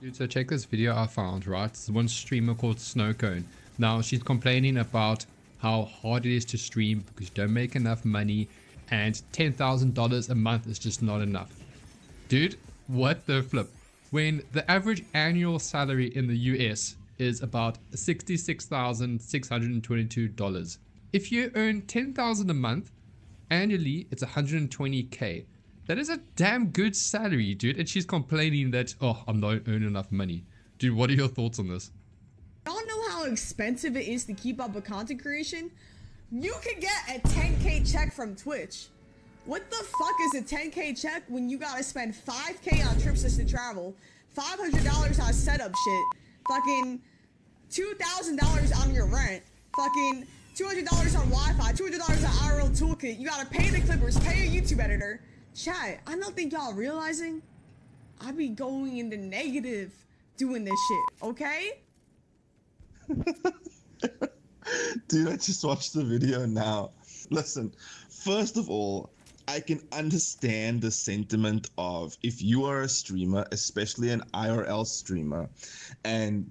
Dude, so check this video I found, right? It's one streamer called Snowcone. Now, she's complaining about how hard it is to stream because you don't make enough money and $10,000 a month is just not enough. Dude, what the flip? When the average annual salary in the US is about $66,622. If you earn $10,000 a month, annually it's 120k. That is a damn good salary, dude. And she's complaining that, oh, I'm not earning enough money. Dude, what are your thoughts on this? Y'all know how expensive it is to keep up with content creation? You could get a 10k check from Twitch. What the fuck is a 10k check when you gotta spend 5k on trips just to travel, $500 on setup shit, fucking $2,000 on your rent, fucking $200 on Wi-Fi, $200 on IRL toolkit, you gotta pay the clippers, pay a YouTube editor. Chat, I don't think y'all realizing I be going in the negative doing this shit, okay? Dude, I just watched the video now. Listen, first of all, I can understand the sentiment of if you are a streamer, especially an IRL streamer, and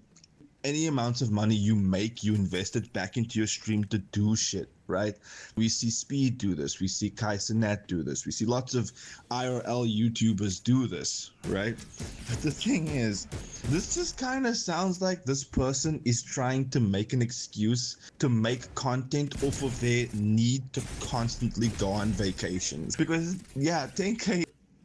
any amounts of money you make, you invest it back into your stream to do shit, right? We see Speed do this. We see Kaisenat do this. We see lots of IRL YouTubers do this, right? But the thing is, this just kind of sounds like this person is trying to make an excuse to make content off of their need to constantly go on vacations. Because, yeah, 10K,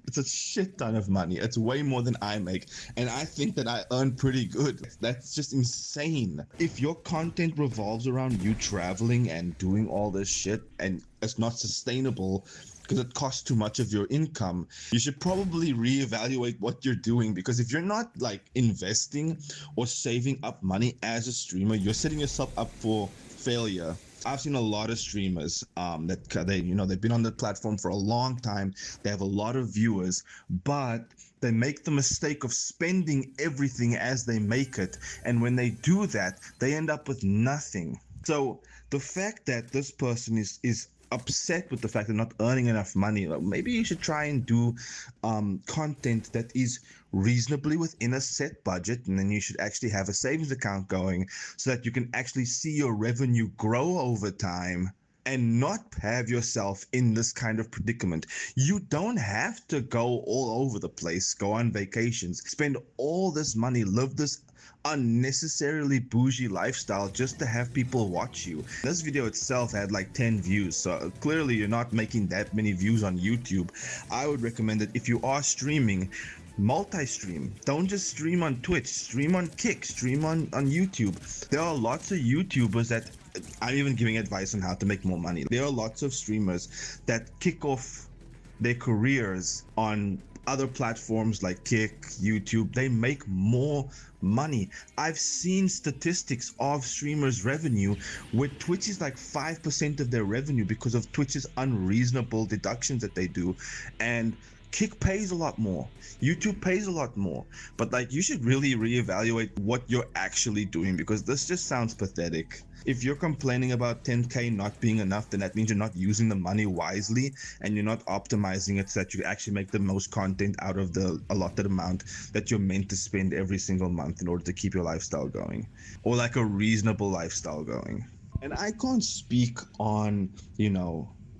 it's a shit ton of money. It's way more than I make. And I think that I earn pretty good. That's just insane. If your content revolves around you traveling and doing all this shit and it's not sustainable because it costs too much of your income, you should probably reevaluate what you're doing, because if you're not like investing or saving up money as a streamer, you're setting yourself up for failure. I've seen a lot of streamers they've been on the platform for a long time. They have a lot of viewers, but they make the mistake of spending everything as they make it. And when they do that, they end up with nothing. So the fact that this person is upset with the fact they're not earning enough money, maybe you should try and do content that is reasonably within a set budget, and then you should actually have a savings account going so that you can actually see your revenue grow over time and not have yourself in this kind of predicament. You don't have to go all over the place, go on vacations, spend all this money, live this unnecessarily bougie lifestyle just to have people watch you. This video itself had like 10 views, so clearly you're not making that many views on YouTube. I would recommend that if you are streaming, multi-stream. Don't just stream on Twitch, stream on Kick, stream on YouTube. There are lots of YouTubers that, I'm even giving advice on how to make more money. There are lots of streamers that kick off their careers on other platforms like Kick, YouTube. They make more money. I've seen statistics of streamers' revenue where Twitch is like 5% of their revenue because of Twitch's unreasonable deductions that they do. And Kick pays a lot more, YouTube pays a lot more, but like you should really reevaluate what you're actually doing, because this just sounds pathetic. If you're complaining about 10K not being enough, then that means you're not using the money wisely and you're not optimizing it so that you actually make the most content out of the allotted amount that you're meant to spend every single month in order to keep your lifestyle going, or like a reasonable lifestyle going. And I can't speak on,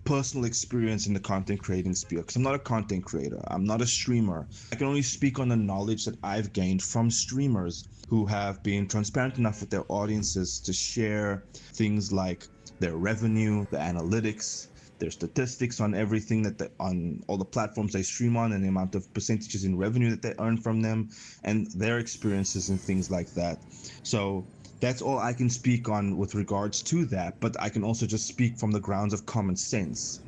personal experience in the content creating sphere, because I'm not a content creator, I'm not a streamer. I can only speak on the knowledge that I've gained from streamers who have been transparent enough with their audiences to share things like their revenue, the analytics, their statistics on everything on all the platforms they stream on, and the amount of percentages in revenue that they earn from them, and their experiences and things like that. So that's all I can speak on with regards to that, but I can also just speak from the grounds of common sense,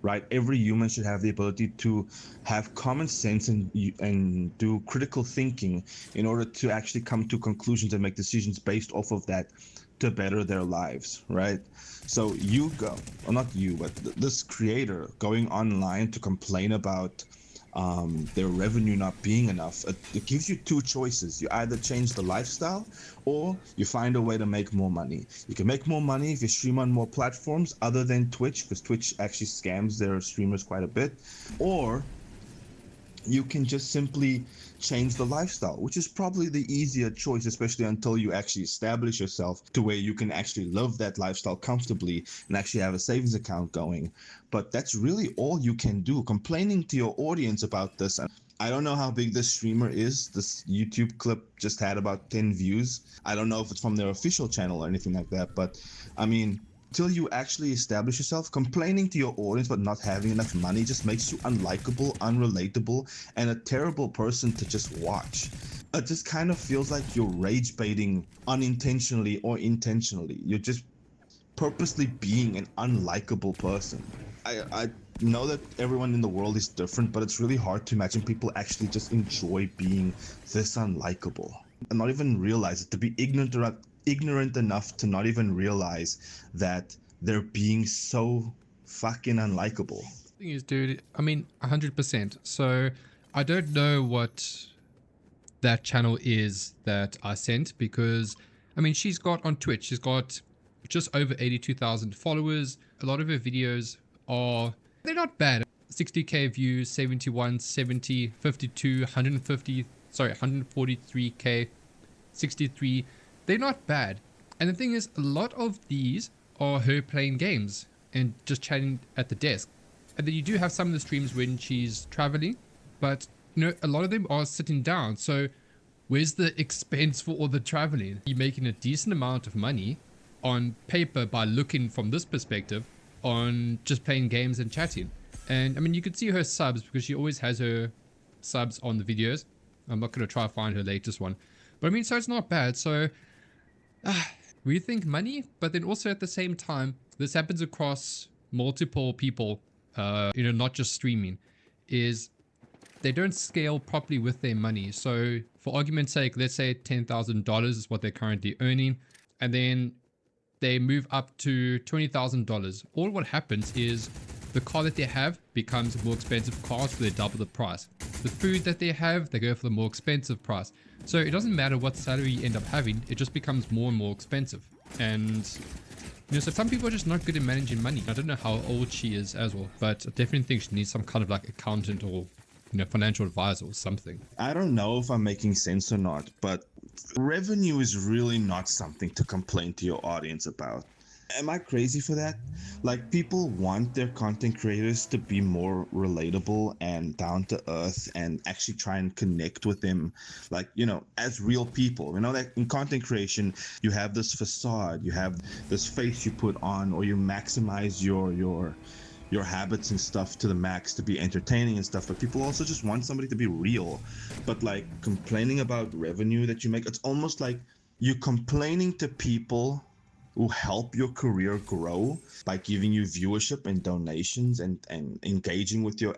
right? Every human should have the ability to have common sense and do critical thinking in order to actually come to conclusions and make decisions based off of that to better their lives, right? So you go, well, not you, but this creator going online to complain about their revenue not being enough, it gives you two choices. You either change the lifestyle or you find a way to make more money. You can make more money if you stream on more platforms other than Twitch, because Twitch actually scams their streamers quite a bit, or you can just simply change the lifestyle, which is probably the easier choice, especially until you actually establish yourself to where you can actually live that lifestyle comfortably and actually have a savings account going. But that's really all you can do. Complaining to your audience about this. I don't know how big this streamer is. This YouTube clip just had about 10 views. I don't know if it's from their official channel or anything like that, but I mean, till you actually establish yourself, complaining to your audience but not having enough money just makes you unlikable, unrelatable, and a terrible person to just watch. It just kind of feels like you're rage baiting unintentionally or intentionally. You're just purposely being an unlikable person. I know that everyone in the world is different, but it's really hard to imagine people actually just enjoy being this unlikable and not even realize it, to be ignorant enough to not even realize that they're being so fucking unlikable. Thing is, dude, I mean, 100%. So I don't know what that channel is that I sent, because I mean, she's got on Twitch, she's got just over 82,000 followers. A lot of her videos they're not bad. 60k views, 71, 70, 52, 150, sorry, 143k, 63. They're not bad. And the thing is, a lot of these are her playing games and just chatting at the desk. And then you do have some of the streams when she's traveling, but you know, a lot of them are sitting down. So where's the expense for all the traveling? You're making a decent amount of money on paper by looking from this perspective on just playing games and chatting. And I mean, you could see her subs because she always has her subs on the videos. I'm not going to try to find her latest one, but I mean, so it's not bad. So we think money, but then also at the same time, this happens across multiple people, you know, not just streaming, is they don't scale properly with their money. So for argument's sake, let's say $10,000 is what they're currently earning, and then they move up to $20,000. All what happens is the car that they have becomes a more expensive car, so they double the price. The food that they have, they go for the more expensive price. So it doesn't matter what salary you end up having, it just becomes more and more expensive. And you know, so some people are just not good at managing money. I don't know how old she is as well, but I definitely think she needs some kind of like accountant or, you know, financial advisor or something. I don't know if I'm making sense or not, but revenue is really not something to complain to your audience about. Am I crazy for that? Like, people want their content creators to be more relatable and down to earth and actually try and connect with them, like, you know, as real people. You know, that in content creation, you have this facade, you have this face you put on, or you maximize your habits and stuff to the max to be entertaining and stuff, but people also just want somebody to be real. But like, complaining about revenue that you make, it's almost like you complaining to people who help your career grow by giving you viewership and donations and engaging with your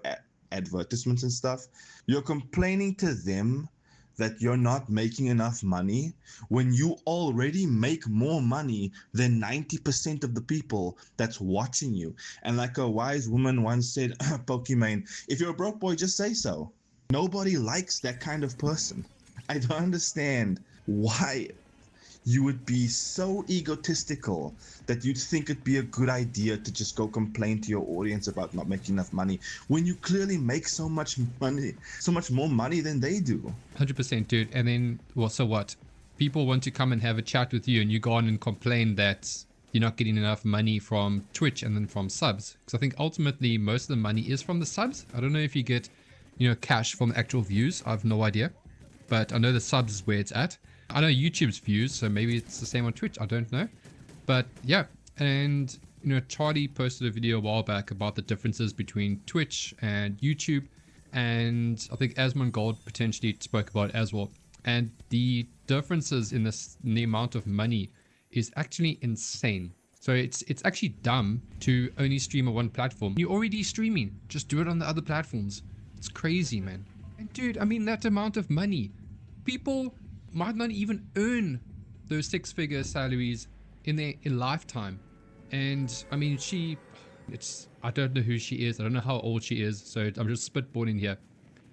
advertisements and stuff. You're complaining to them that you're not making enough money when you already make more money than 90% of the people that's watching you. And like a wise woman once said, Pokimane, if you're a broke boy, just say so. Nobody likes that kind of person. I don't understand why you would be so egotistical that you'd think it'd be a good idea to just go complain to your audience about not making enough money when you clearly make so much money, so much more money than they do. 100%, dude. And then, well, so what? People want to come and have a chat with you, and you go on and complain that you're not getting enough money from Twitch and then from subs. Because I think ultimately most of the money is from the subs. I don't know if you get, you know, cash from actual views. I have no idea. But I know the subs is where it's at. I know YouTube's views, so maybe it's the same on Twitch. I don't know. But yeah, and you know, Charlie posted a video a while back about the differences between Twitch and YouTube, and I think Asmongold potentially spoke about it as well. And the differences in the amount of money is actually insane. So it's actually dumb to only stream on one platform. You're already streaming, just do it on the other platforms. It's crazy, man. And dude, I mean, that amount of money, people might not even earn those six-figure salaries in their lifetime. And I mean, I don't know who she is, I don't know how old she is, so I'm just spitballing here,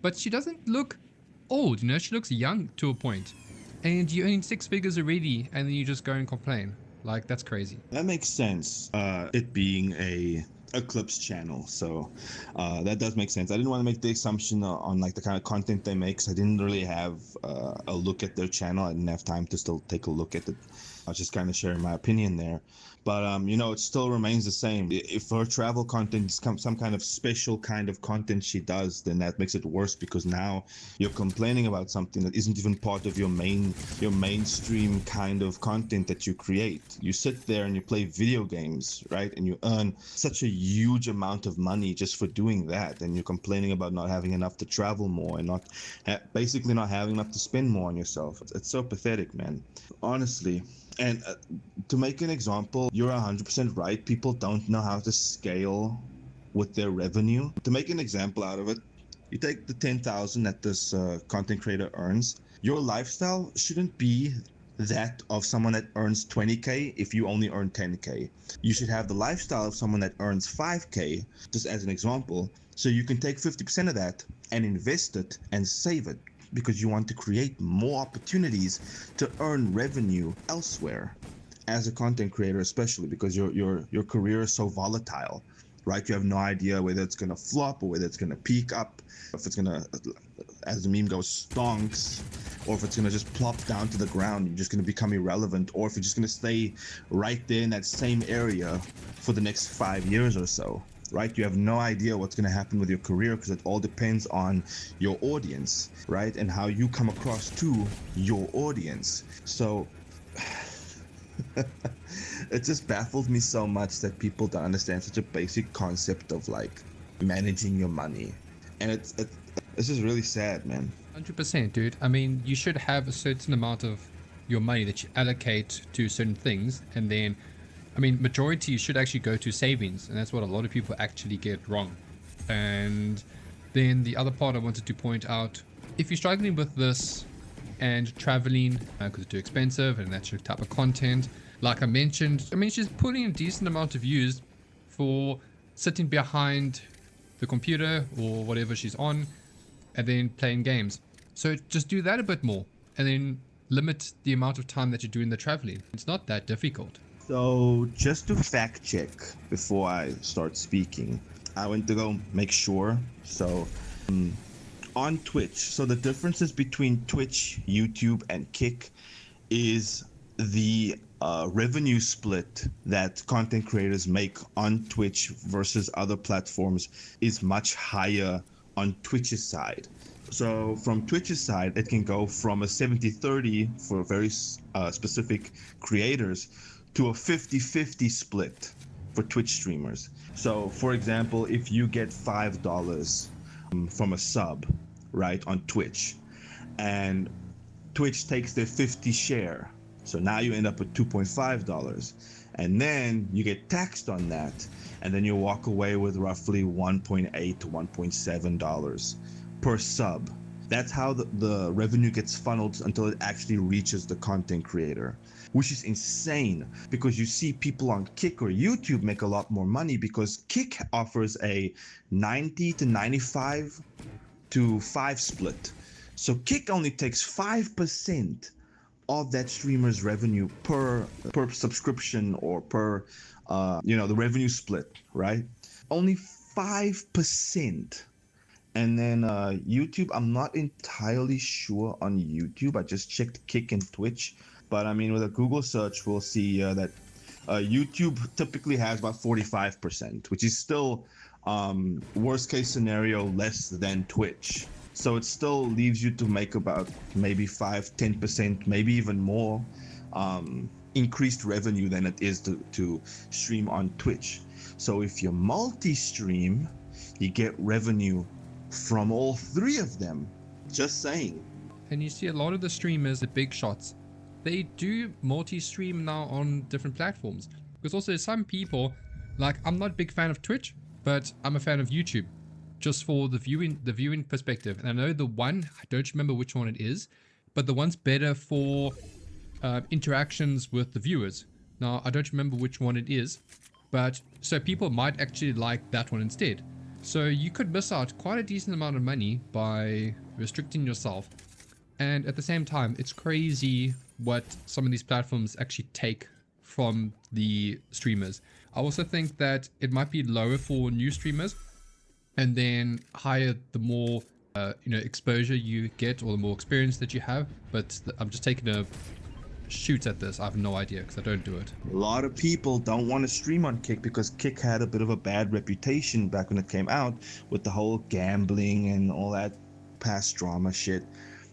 but she doesn't look old, you know, she looks young to a point. And you're earning six figures already, and then you just go and complain. Like, that's crazy. That makes sense. It being a Eclipse channel, so that does make sense. I didn't want to make the assumption on like the kind of content they make, so I didn't really have a look at their channel. I didn't have time to still take a look at it. I was just kind of sharing my opinion there. But you know, it still remains the same. If her travel content is some kind of special kind of content she does, then that makes it worse, because now you're complaining about something that isn't even part of your mainstream kind of content that you create. You sit there and you play video games, right? And you earn such a huge amount of money just for doing that, and you're complaining about not having enough to travel more and basically not having enough to spend more on yourself. It's so pathetic, man. Honestly. And to make an example, you're 100% right. People don't know how to scale with their revenue. To make an example out of it, you take the 10,000 that this content creator earns. Your lifestyle shouldn't be that of someone that earns 20K if you only earn 10K. You should have the lifestyle of someone that earns 5K, just as an example. So you can take 50% of that and invest it and save it, because you want to create more opportunities to earn revenue elsewhere as a content creator, especially because your career is so volatile, right? You have no idea whether it's going to flop or whether it's going to peak up, if it's going to, as the meme goes, stonks, or if it's going to just plop down to the ground, you're just going to become irrelevant, or if you're just going to stay right there in that same area for the next 5 years or so. Right? You have no idea what's going to happen with your career, because it all depends on your audience, right? And how you come across to your audience. So it just baffles me so much that people don't understand such a basic concept of like managing your money. And it's just really sad, man. 100%, dude. I mean, you should have a certain amount of your money that you allocate to certain things, and then I mean, majority should actually go to savings, and that's what a lot of people actually get wrong. And then the other part I wanted to point out, if you're struggling with this and traveling because it's too expensive and that's your type of content, like I mentioned, I mean, she's putting a decent amount of views for sitting behind the computer or whatever she's on and then playing games. So just do that a bit more, and then limit the amount of time that you're doing the traveling. It's not that difficult. So just to fact check before I start speaking, I went to go make sure. So on Twitch, so the differences between Twitch, YouTube, and Kick is the revenue split that content creators make on Twitch versus other platforms is much higher on Twitch's side. So from Twitch's side, it can go from a 70-30 for very specific creators to a 50-50 split for Twitch streamers. So for example, if you get $5 from a sub, right, on Twitch, and Twitch takes their 50 share, so now you end up with $2.5, and then you get taxed on that, and then you walk away with roughly $1.8 to $1.7 per sub. That's how the revenue gets funneled until it actually reaches the content creator, which is insane, because you see people on Kick or YouTube make a lot more money, because Kick offers a 90 to 95 to 5 split. So Kick only takes 5% of that streamer's revenue per subscription, or per the revenue split, right? Only 5%. And then YouTube, I'm not entirely sure on YouTube. I just checked Kick and Twitch. But I mean, with a Google search, we'll see that YouTube typically has about 45%, which is still worst case scenario less than Twitch. So it still leaves you to make about maybe 5-10%, maybe even more increased revenue than it is to stream on Twitch. So if you multi-stream, you get revenue from all three of them. Just saying. And you see a lot of the streamers, the big shots, they do multi-stream now on different platforms. Because also some people, like, I'm not a big fan of Twitch, but I'm a fan of YouTube, just for the viewing perspective. And I know the one, I don't remember which one it is, but the one's better for interactions with the viewers. Now, I don't remember which one it is, but so people might actually like that one instead. So you could miss out quite a decent amount of money by restricting yourself. And at the same time, it's crazy what some of these platforms actually take from the streamers. I also think that it might be lower for new streamers and then higher the more exposure you get or the more experience that you have. But I'm just taking a shoot at this. I have no idea because I don't do it. A lot of people don't want to stream on Kick because Kick had a bit of a bad reputation back when it came out with the whole gambling and all that past drama shit.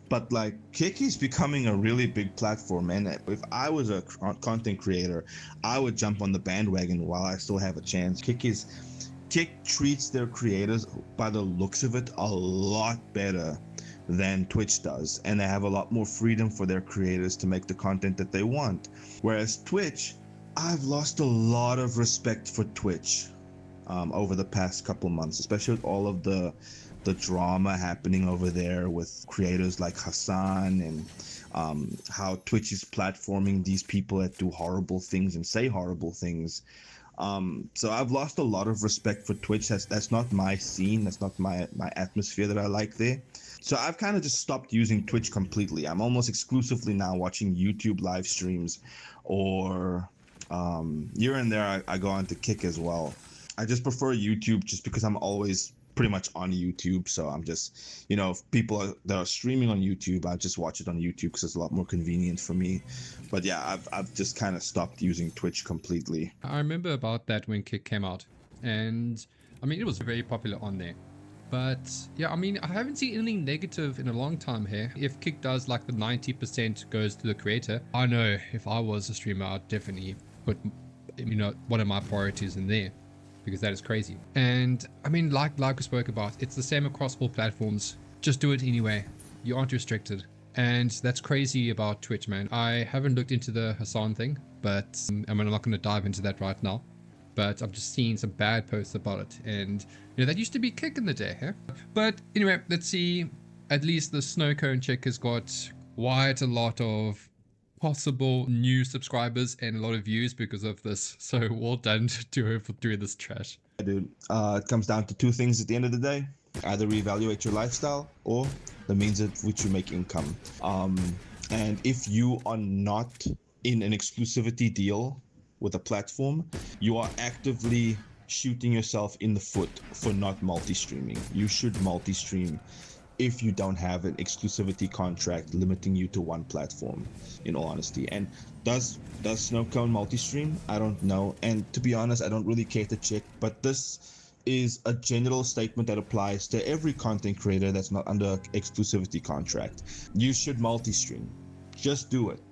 But like, Kick is becoming a really big platform, and if I was a content creator, I would jump on the bandwagon while I still have a chance. Kick treats their creators, by the looks of it, a lot better than Twitch does, and they have a lot more freedom for their creators to make the content that they want. Whereas Twitch, I've lost a lot of respect for Twitch over the past couple months, especially with all of the drama happening over there with creators like Hassan, and how Twitch is platforming these people that do horrible things and say horrible things. So I've lost a lot of respect for Twitch. That's not my scene. That's not my atmosphere that I like there. So I've kind of just stopped using Twitch completely. I'm almost exclusively now watching YouTube live streams, or here and there I go on to Kick as well. I just prefer YouTube just because I'm always pretty much on YouTube. So I'm just, if people that are streaming on YouTube, I just watch it on YouTube because it's a lot more convenient for me. But yeah, I've just kind of stopped using Twitch completely. I remember about that when Kick came out, and I mean, it was very popular on there. But yeah, I mean, I haven't seen anything negative in a long time here. If Kick does like the 90% goes to the creator, I know if I was a streamer, I'd definitely put, one of my priorities in there, because that is crazy. And I mean, like we spoke about, it's the same across all platforms. Just do it anyway. You aren't restricted. And that's crazy about Twitch, man. I haven't looked into the Hassan thing, but I mean, I'm not going to dive into that right now. But I've just seen some bad posts about it, and that used to be Kick in the day, huh? But anyway, let's see. At least the snowcone chick has got quite a lot of possible new subscribers and a lot of views because of this. So well done to her for doing this trash. Dude, it comes down to two things at the end of the day: either reevaluate your lifestyle or the means at which you make income. And if you are not in an exclusivity deal with a platform, you are actively shooting yourself in the foot for not multi-streaming. You should multi-stream if you don't have an exclusivity contract limiting you to one platform, in all honesty. And does snowcone multi-stream? I don't know, and to be honest, I don't really care to check, but this is a general statement that applies to every content creator that's not under exclusivity contract. You should multi-stream. Just do it.